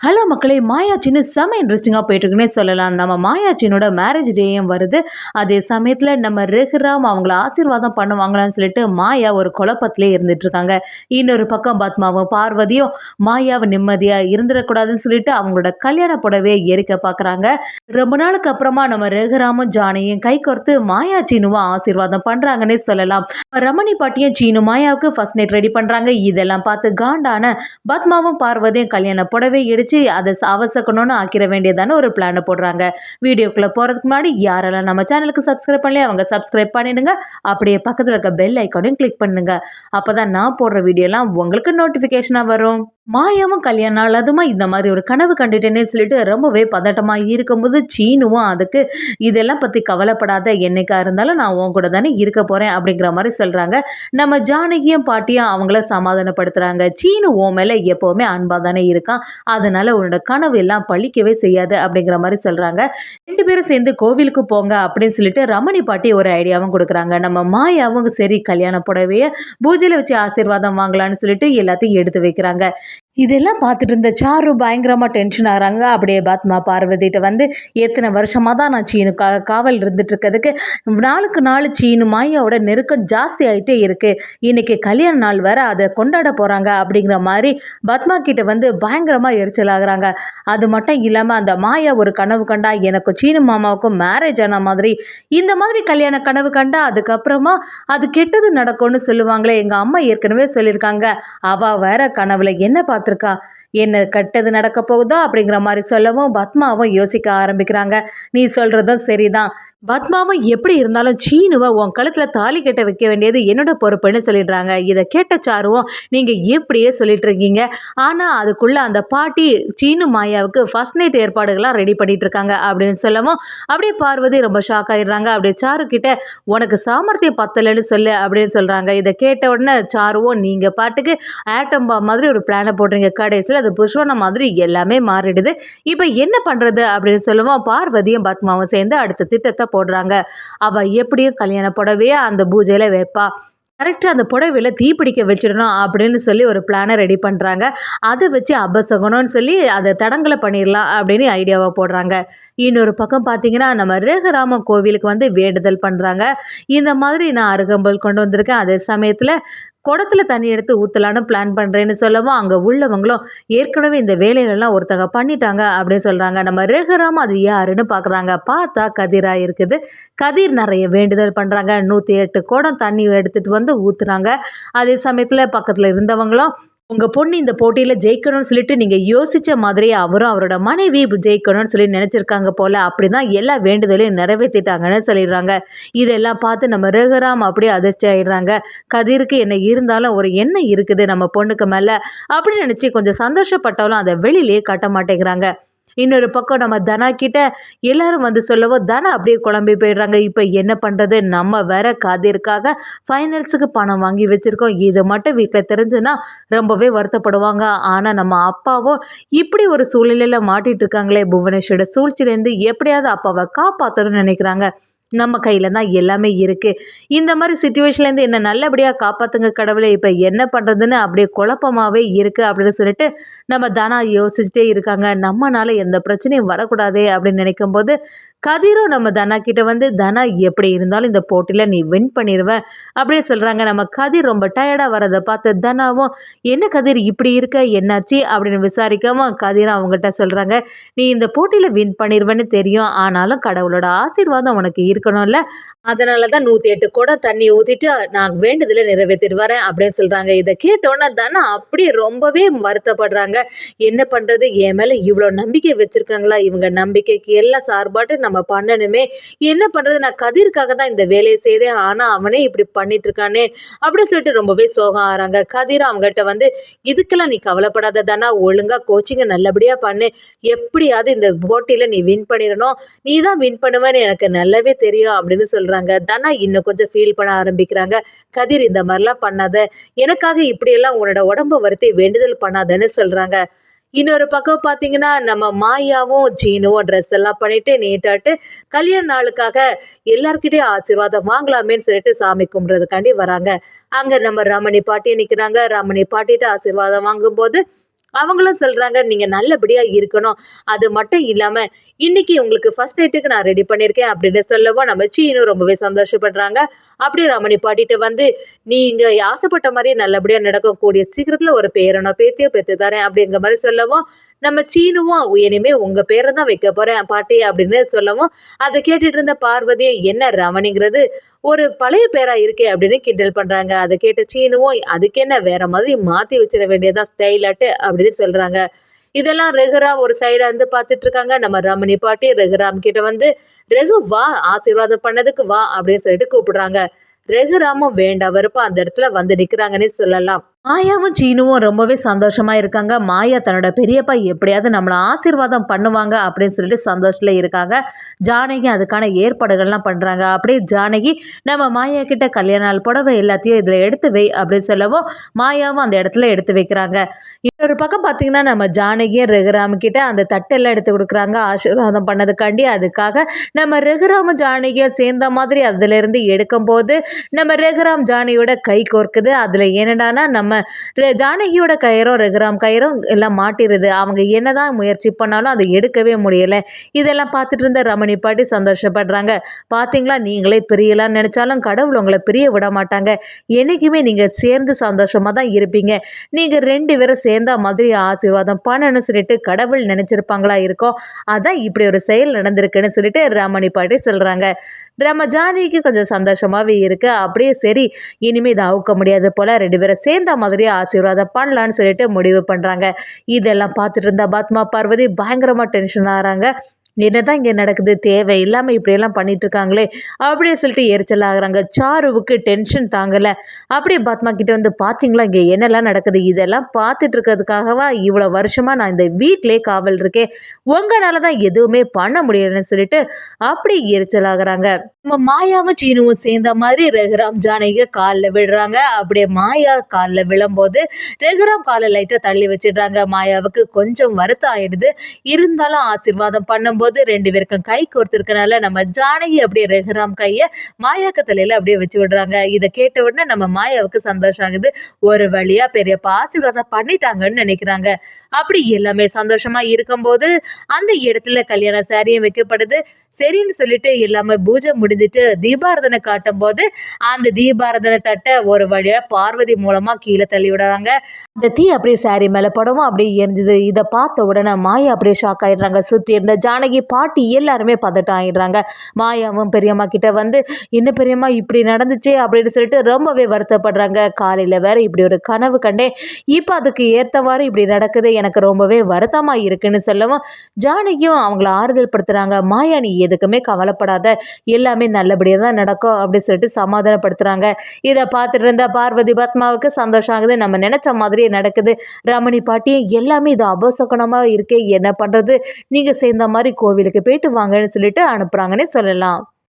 Hello மக்களே! மாயாச்சின்னு செம்ம இன்ட்ரெஸ்டிங்கா போயிட்டுருக்குன்னே சொல்லலாம். நம்ம மாயாச்சினோட மேரேஜ் டேயும் வருது. அதே சமயத்தில நம்ம ரகுராம் அவங்கள ஆசீர்வாதம் பண்ணுவாங்களான்னு சொல்லிட்டு மாயா ஒரு குழப்பத்திலே இருந்துட்டுருக்காங்க. இன்னொரு பக்கம் பத்மாவும், பார்வதியும் மாயாவ நிம்மதியா இருந்துறக்கூடாதுன்னு சொல்லிட்டு அவங்களோட கல்யாண புடவைய எரிக்க பார்க்குறாங்க. ரொம்ப நாளுக்கு அப்புறமா நம்ம ரகுராமும், ஜானியும் கைகோர்த்து மாயா, சீனுவ ஆசீர்வாதம் பண்றாங்கன்னே சொல்லலாம். ரமணி பாட்டியும் சீனு மாயாவுக்கு ஃபர்ஸ்ட் நைட் ரெடி பண்றாங்க. இதெல்லாம் பார்த்து காண்டான பத்மாவும், பார்வதியும் கல்யாண புடவை இடிச்சு அதை அவசக்கணும்னு ஆக்கிற வேண்டியதான ஒரு பிளானை போடுறாங்க. வீடியோக்குள்ள போறதுக்கு முன்னாடி யாரெல்லாம் நம்ம சேனலுக்கு சப்ஸ்கிரைப் பண்ணலையோ அவங்க சப்ஸ்கிரைப் பண்ணிடுங்க. அப்படியே பக்கத்துல இருக்க பெல் ஐக்கானையும் கிளிக் பண்ணுங்க. அப்பதான் நான் போடுற வீடியோலாம் உங்களுக்கு நோட்டிபிகேஷனா வரும். மாயாவும் கல்யாண நாள் அதுமா இந்த மாதிரி ஒரு கனவு கண்டுட்டேனே சொல்லிட்டு ரொம்பவே பதட்டமா இருக்கும்போது சீனுவும் அதுக்கு இதெல்லாம் பத்தி கவலைப்படாத, என்னைக்கா இருந்தாலும் நான் உன் கூட தானே இருக்க போறேன் அப்படிங்கிற மாதிரி சொல்றாங்க. நம்ம ஜானகியும் பாட்டியும் அவங்கள சமாதானப்படுத்துறாங்க. சீனு உன் மேல எப்பவுமே அன்பா தானே இருக்கான், அதனால உன்னோட கனவு எல்லாம் பழிக்கவே செய்யாது அப்படிங்கிற மாதிரி சொல்றாங்க. 2 பேரும் சேர்ந்து கோவிலுக்கு போங்க அப்படின்னு சொல்லிட்டு ரமணி பாட்டி ஒரு ஐடியாவும் கொடுக்குறாங்க. நம்ம மாயாவும் சரி கல்யாண புடவைய பூஜையில வச்சு ஆசீர்வாதம் வாங்கலாம்னு சொல்லிட்டு எல்லாத்தையும் எடுத்து வைக்கிறாங்க. இதெல்லாம் பார்த்துட்டு இருந்த சாரு பயங்கரமா டென்ஷன் ஆகுறாங்க. அப்படியே பத்மா பார்வதிட்ட வந்து எத்தனை வருஷமா தான் நான் சீனு காவல் இருந்துட்டு இருக்கிறதுக்கு நாளுக்கு நாள் சீனு மாயாவோட நெருக்கம் ஜாஸ்தி ஆகிட்டே இருக்கு. இன்னைக்கு கல்யாண நாள் வேற அதை கொண்டாட போறாங்க அப்படிங்கிற மாதிரி பத்மா கிட்ட வந்து பயங்கரமா எரிச்சல் ஆகுறாங்க. அது மட்டும் இல்லாம அந்த மாயா ஒரு கனவு கண்டா எனக்கு சீனு மாமாவுக்கும் மேரேஜ் ஆன மாதிரி, இந்த மாதிரி கல்யாண கனவு கண்டா அதுக்கப்புறமா அது கெட்டது நடக்கும்னு சொல்லுவாங்களே, எங்க அம்மா ஏற்கனவே சொல்லியிருக்காங்க. அவ வேற கனவுல என்ன பார்த்துருக்கா, என்ன கெட்டது நடக்க போகுதோ அப்படிங்கிற மாதிரி சொல்லவும் பத்மாவும் யோசிக்க ஆரம்பிக்கிறாங்க. நீ சொல்றதும் சரிதான், பத்மாவும் எப்படி இருந்தாலும் சீனுவை உன் கழுத்துல தாலி கட்ட வைக்க வேண்டியது என்னோட பொறுப்புன்னு சொல்லிடுறாங்க. இதை கேட்ட சாருவும் நீங்க எப்படியே சொல்லிட்டு இருக்கீங்க, ஆனா அதுக்குள்ள அந்த பாட்டி சீனு மாயாவுக்கு ஃபர்ஸ்ட் நைட் ஏற்பாடுகள்லாம் ரெடி பண்ணிட்டு இருக்காங்க அப்படின்னு சொல்லவும் அப்படியே பார்வதி ரொம்ப ஷாக் ஆயிடுறாங்க. அப்படியே சாரு கிட்ட உனக்கு சாமர்த்தியம் பத்தலைன்னு சொல்லு அப்படின்னு சொல்றாங்க. இதை கேட்ட உடனே சாருவும் நீங்க பாட்டுக்கு ஆட்டம் பாம் மாதிரி ஒரு பிளானை போடுறீங்க, கடைசியில் அது புஷ்வன மாதிரி எல்லாமே மாறிடுது, இப்போ என்ன பண்றது அப்படின்னு சொல்லுவோம். பார்வதியும் பத்மாவும் சேர்ந்து அடுத்த திட்டத்தை போடுறாங்க. அவ எப்படியும் கல்யாண புடவைய அந்த பூஜையில வைப்பா, கரெக்டாக அந்த புடவையில தீப்பிடிக்க வச்சிடணும் அப்படின்னு சொல்லி ஒரு பிளானை ரெடி பண்ணுறாங்க. அதை வச்சு அபசகனம்னு சொல்லி அதை தடங்கலை பண்ணிடலாம் அப்படின்னு ஐடியாவை போடுறாங்க. இன்னொரு பக்கம் பார்த்தீங்கன்னா நம்ம ரேகராம கோவிலுக்கு வந்து வேண்டுதல் பண்ணுறாங்க. இந்த மாதிரி நான் அருகம்புல் கொண்டு வந்திருக்கேன், அதே சமயத்தில் குடத்துல தண்ணி எடுத்து ஊற்றலான்னு பிளான் பண்ணுறேன்னு சொல்லவும் அங்கே உள்ளவங்களும் ஏற்கனவே இந்த வேலைகள்லாம் ஒருத்தங்க பண்ணிட்டாங்க அப்படின்னு சொல்கிறாங்க. நம்ம ரேகராம அது யாருன்னு பார்க்குறாங்க. பார்த்தா கதிராக இருக்குது. கதிர் நிறைய வேண்டுதல் பண்ணுறாங்க. 108 குடம் தண்ணி எடுத்துகிட்டு வந்து ஊற்றுறாங்க. அதே சமயத்தில் பக்கத்தில் இருந்தவங்களும் உங்கள் பொண்ணு இந்த போட்டியில் ஜெயிக்கணும்னு சொல்லிட்டு நீங்கள் யோசித்த மாதிரியே அவரும் அவரோட மனைவி ஜெயிக்கணும்னு சொல்லி நினச்சிருக்காங்க போல், அப்படி தான் எல்லா வேண்டுதலையும் நிறைவேற்றிட்டாங்கன்னு சொல்லிடுறாங்க. இதெல்லாம் பார்த்து நம்ம ரகுராம் அப்படியே அதிர்ச்சி ஆகிடுறாங்க. கதிருக்கு என்ன இருந்தாலும் ஒரு எண்ணம் இருக்குது நம்ம பொண்ணுக்கு மேலே அப்படின்னு நினச்சி கொஞ்சம் சந்தோஷப்பட்டாலும் அதை வெளியிலேயே காட்ட மாட்டேங்கிறாங்க. இன்னொரு பக்கம் நம்ம தனா கிட்ட எல்லாரும் வந்து சொல்லவும் தனா அப்படியே குழம்பி போயிடுறாங்க. இப்போ என்ன பண்ணுறது, நம்ம வேற கதிர்க்காக ஃபைனல்ஸுக்கு பணம் வாங்கி வச்சுருக்கோம், இது மட்டும் வீட்டில் தெரிஞ்சுன்னா ரொம்பவே வருத்தப்படுவாங்க. ஆனால் நம்ம அப்பாவும் இப்படி ஒரு சூழ்நிலையில் மாட்டிகிட்டு இருக்காங்களே, புவனேஸ்வரோட சூழ்ச்சியிலேருந்து எப்படியாவது அப்பாவை காப்பாற்றணும்னு நினைக்கிறாங்க. நம்ம கையில் தான் எல்லாமே இருக்குது, இந்த மாதிரி சுச்சுவேஷன்லேருந்து என்ன நல்லபடியாக காப்பாற்றுங்க கடவுளே, இப்போ என்ன பண்ணுறதுன்னு அப்படியே குழப்பமாகவே இருக்குது அப்படின்னு சொல்லிட்டு நம்ம தனா யோசிச்சுட்டே இருக்காங்க. நம்மனால எந்த பிரச்சனையும் வரக்கூடாதே அப்படின்னு நினைக்கும்போது கதிரும் நம்ம தனா கிட்ட வந்து தனா எப்படி இருந்தாலும் இந்த போட்டியில் நீ வின் பண்ணிடுவ அப்படின்னு சொல்கிறாங்க. நம்ம கதிர் ரொம்ப டயர்டாக வரதை பார்த்து தனாவும் என்ன கதிர் இப்படி இருக்க, என்னாச்சு அப்படின்னு விசாரிக்கவும் கதிரும் அவங்ககிட்ட சொல்கிறாங்க, நீ இந்த போட்டியில் வின் பண்ணிடுவேன்னு தெரியும், ஆனாலும் கடவுளோட ஆசீர்வாதம் உனக்கு இருக்கணும்ல, அதனால தான் 108 குடம் தண்ணி ஊற்றிட்டு நான் வேண்டுதலை நிறைவேற்றிட்டு வரேன் அப்படின்னு சொல்கிறாங்க. இதை கேட்டோன்னே தானே அப்படியே ரொம்பவே வருத்தப்படுறாங்க. என்ன பண்ணுறது, என் மேலே இவ்வளோ நம்பிக்கை வச்சுருக்காங்களா, இவங்க நம்பிக்கைக்கு எல்லாம் சார்பாட்டு நம்ம பண்ணணுமே, என்ன பண்ணுறது, நான் கதிர்க்காக தான் இந்த வேலையை செய்தேன், ஆனால் அவனே இப்படி பண்ணிட்டு இருக்கானே அப்படின்னு சொல்லிட்டு ரொம்பவே சோகம் ஆகிறாங்க. கதிர் அவங்ககிட்ட வந்து இதுக்கெல்லாம் நீ கவலைப்படாத தானா, ஒழுங்காக கோச்சிங்கை நல்லபடியாக பண்ணு, எப்படியாவது இந்த போட்டியில் நீ வின் பண்ணிடணும், நீ தான் வின் பண்ணுவேன்னு எனக்கு நல்லாவே தெரியும் அப்படின்னு சொல்கிறாங்க. தானா இன்னும் கொஞ்சம் ஃபீல் பண்ண ஆரம்பிக்கிறாங்க. கதிர் இந்த மாதிரிலாம் பண்ணாத, எனக்காக இப்படியெல்லாம் உன்னோட உடம்பு வருத்தி வேண்டுதல் பண்ணாதன்னு சொல்கிறாங்க. இன்னொரு பக்கம் பார்த்தீங்கன்னா நம்ம மாயாவும் சீனுவும் ட்ரெஸ் எல்லாம் பண்ணிட்டு நீட்டாட்டு கல்யாண நாளுக்காக எல்லார்கிட்டையும் ஆசீர்வாதம் வாங்கலாமேன்னு சொல்லிட்டு சாமி கும்பிட்றதுக்காண்டி வராங்க. அங்கே நம்ம ரமணி பாட்டியை நிற்கிறாங்க. ரமணி பாட்டிட்டு ஆசீர்வாதம் வாங்கும்போது அவங்களும் சொல்றாங்க, "நீங்க நல்லபடியா இருக்கணும். அது மட்டும் இல்லாம, இன்னைக்கு உங்களுக்கு ஃபர்ஸ்ட் நைட்டுக்கு நான் ரெடி பண்ணியிருக்கேன்." அப்படின்னு சொல்லவும் நம்ம சீனு ரொம்பவே சந்தோஷப்படுறாங்க. அப்படியே ரமணி பாட்டிட்ட வந்து, "நீங்க ஆசைப்பட்ட மாரியே நல்லபடியா நடக்கும். கூடிய சீக்கிரத்துல ஒரு பேரனோ, பேத்தியோ பெத்து தரேன்." அப்படிங்கிற மாரி சொல்லவும், நம்ம சீனுவும், "இனிமே உங்க பேர தான் வைக்க போறேன் பாட்டி." அப்படின்னு சொல்லவும், அத கேட்டுட்டு இருந்த பார்வதியும், "என்ன ரமணிங்கிறது ஒரு பழைய பேரா இருக்கே!" அப்படின்னு கிண்டல் பண்றாங்க. அத கேட்ட சீனுவும், "அதுக்கென்ன வேற மாதிரி மாத்தி வச்சிட வேண்டியது தான் ஸ்டைலாட்டு." அப்படின்னு சொல்றாங்க. இதெல்லாம் ரகுராம் ஒரு சைடுல இருந்து பார்த்துட்டு இருக்காங்க. நம்ம ரமணி பாட்டி ரகுராம் கிட்ட வந்து, "ரகு வா, ஆசீர்வாதம் பண்ணதுக்கு வா." அப்படின்னு சொல்லிட்டு கூப்பிடுறாங்க. ரகுராமும் வேண்டா வெறுப்பா அந்த இடத்துல வந்து நிக்கிறாங்கன்னே சொல்லலாம். மாயாவும் சீனுவும் ரொம்பவே சந்தோஷமா இருக்காங்க. மாயா தன்னோட பெரியப்பா எப்படியாவது நம்மள ஆசீர்வாதம் பண்ணுவாங்க அப்படின்னு சொல்லிட்டு சந்தோஷத்துல இருக்காங்க. ஜானகி அதுக்கான ஏற்பாடுகள்லாம் பண்றாங்க. அப்படியே ஜானகி நம்ம மாயா கிட்ட கல்யாண நாள் புடவை எல்லாத்தையும் இதுல எடுத்து வை அப்படின்னு சொல்லவும், மாயாவும் அந்த இடத்துல எடுத்து வைக்கிறாங்க. இன்னொரு பக்கம் பார்த்தீங்கன்னா, நம்ம ஜானகியும் ரகுராம் கிட்ட அந்த தட்டெல்லாம் எடுத்து குடுக்குறாங்க. ஆசீர்வாதம் பண்ணதுக்காண்டி. அதுக்காக நம்ம ரகுராமும் ஜானகியும் சேர்ந்த மாதிரி அதிலிருந்து எடுக்கும்போது, நம்ம ரகுராம் ஜானகியோட கை கோர்க்குது. அதுல என்னடான்னா, நம்ம ஜானகியோட கயிறும், ரகுராம் கயிறும் எல்லாம் மாட்டிருது. அவங்க என்னதான் முயற்சி பண்ணாலும் அத எடுக்கவே முடியல. இதெல்லாம் பார்த்துட்டு இருந்த ரமணி பாட்டி சந்தோஷப்படுறாங்க. "பார்த்தீங்களா, நீங்களே பிரியலாம்னு நெனச்சாலும் கடவுள் உங்கள பிரிய விட மாட்டாங்க. என்னைக்குமே நீங்க சேர்ந்து சந்தோஷமா தான் இருப்பீங்க. நீங்க 2 பேரும் சேர்ந்தா மாதிரி ஆசீர்வாதம் பண்ணணும்னு சொல்லிட்டு கடவுள் நினைச்சிருப்பாங்களா இருக்கும். அதான் இப்படி ஒரு செயல் நடந்திருக்குன்னு சொல்லிட்டு ரமணி பாட்டி சொல்றாங்க. நம்ம ஜானகிக்கு கொஞ்சம் சந்தோஷமாவே இருக்கு. அப்படியே சரி, இனிமே இத அவுக்க முடியாது போல, 2 பேரும் சேர்ந்த மாதிரி ஆசீர்வாதம் பண்ணலான்னு சொல்லிட்டு முடிவு பண்றாங்க. இதெல்லாம் பார்த்துட்டு இருந்த பத்மா பார்வதி பயங்கரமா டென்ஷன் ஆகுறாங்க. என்னதான் இங்க நடக்குது? தேவையில்லாம இப்படியெல்லாம் பண்ணிட்டு இருக்காங்களே! அப்படின்னு சொல்லிட்டு எரிச்சல் ஆகுறாங்க. சாருவுக்கு டென்ஷன் தாங்கல. அப்படியே பத்மா கிட்ட வந்து, "பார்த்தீங்களா இங்க என்னலாம் நடக்குது? இதெல்லாம் பார்த்துட்டு இருக்கிறதுக்காகவா இவ்வளோ வருஷமா நான் இந்த வீட்லயே காவல் இருக்கேன். உங்கனால தான் எதுவுமே பண்ண முடியலன்னு" சொல்லிட்டு அப்படி எரிச்சல் ஆகுறாங்க. நம்ம மாயாவும் சீனுவும் சேர்ந்த மாதிரி ரகுராம் ஜானகிய கால்ல விழுறாங்க. அப்படியே மாயா கால்ல விழும்போது ரகுராம் கால லைட்டா தள்ளி வச்சிடுறாங்க. மாயாவுக்கு கொஞ்சம் வருத்தம் ஆயிடுது. இருந்தாலும் ஆசீர்வாதம் பண்ணும்போது 2 பேருக்கும் கை கோர்த்திருக்கனால நம்ம ஜானகி அப்படியே ரகுராம் கைய மாயாக்கு தலையில அப்படியே வச்சு விடுறாங்க. இத கேட்ட உடனே நம்ம மாயாவுக்கு சந்தோஷம் ஆகுது. ஒரு வழியா பெரியப்பா ஆசீர்வாதம் பண்ணிட்டாங்கன்னு நினைக்கிறாங்க. அப்படி எல்லாமே சந்தோஷமா இருக்கும்போது அந்த இடத்துல கல்யாண சாரியும் வைக்கப்படுது. சரின்னு சொல்லிட்டு எல்லாமே பூஜை முடிஞ்சிட்டு தீபாராதனை காட்டும்போது, அந்த தீபாராதனை தட்ட ஒரு வழியா பார்வதி மூலமா கீழ தள்ளி விடுறாங்க. அந்த தீ அப்படியே சாரி மேல படவும் அப்படியே எரிஞ்சுது. இத பார்த்த உடனே மாயா அப்படியே ஷாக் ஆயிடுறாங்க. சுத்தி இருந்த ஜானகி, பாட்டி எல்லாருமே பதட்டம் ஆயிடுறாங்க. மாயாவும் பெரியம்மா கிட்ட வந்து, "என்ன பெரியம்மா இப்படி நடந்துச்சே?" அப்படின்னு சொல்லிட்டு ரொம்பவே வருத்தப்படுறாங்க. "காலையில வேற இப்படி ஒரு கனவு கண்டேன். இப்ப அதுக்கு ஏத்தவாறு இப்படி நடக்குது. எனக்கு ரொம்பவே வருத்தமா இருக்குன்னு" சொல்லவும், ஜானகியும் அவங்கள ஆறுதல் படுத்துறாங்க. "மாயா, நீ எதுக்குமே கவலைப்படாத. எல்லாமே நல்லபடியா தான் நடக்கும்." அப்படின்னு சொல்லிட்டு சமாதானப்படுத்துறாங்க. இத பார்த்துட்டு இருந்த பார்வதி பத்மாவுக்கு சந்தோஷம் ஆகுது. நம்ம நினைச்ச மாதிரியே நடக்குது. ரமணி பாட்டியும், "எல்லாமே இது அபசகுனமா இருக்கே, என்ன பண்றது? நீங்க சேர்ந்த மாதிரி கோவிலுக்கு போயிட்டு வாங்கன்னு" சொல்லிட்டு அனுப்புறாங்கன்னே சொல்லலாம்.